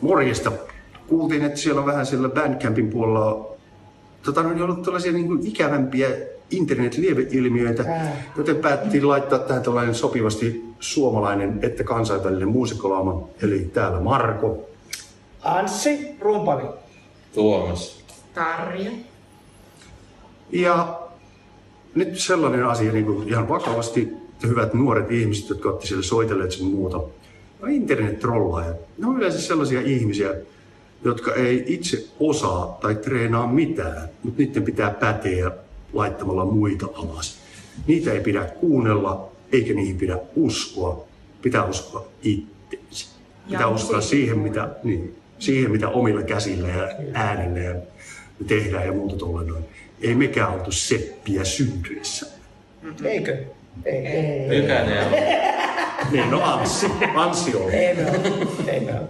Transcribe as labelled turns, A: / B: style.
A: Morjesta. Kuultiin, että siellä on vähän siellä Bandcampin puolella on ollut tällaisia niin kuin ikävämpiä internet-lieveilmiöitä, joten päättiin laittaa tähän tällainen sopivasti suomalainen että kansainvälinen muusikkolauma. Eli täällä Marko.
B: Anssi, rumpali.
C: Tuomas.
D: Tarja.
A: Ja nyt sellainen asia niin kuin ihan vakavasti, hyvät nuoret ihmiset, jotka olette siellä soitelleet sun muuta. No, internet-trollaajat. Ne on yleensä sellaisia ihmisiä, jotka ei itse osaa tai treenaa mitään, mutta niiden pitää päteä laittamalla muita alas. Niitä ei pidä kuunnella, eikä niihin pidä uskoa. Pitää uskoa itseensä. Pitää uskoa siihen, mitä omilla käsillä ja äänillä ja tehdään ja muuta tolleen noin. Ei mekään oltu seppiä syntyessä.
B: Eikö? Ei.
C: Ykäneen.
A: Niin, no Anssi on.
B: Ei me ole.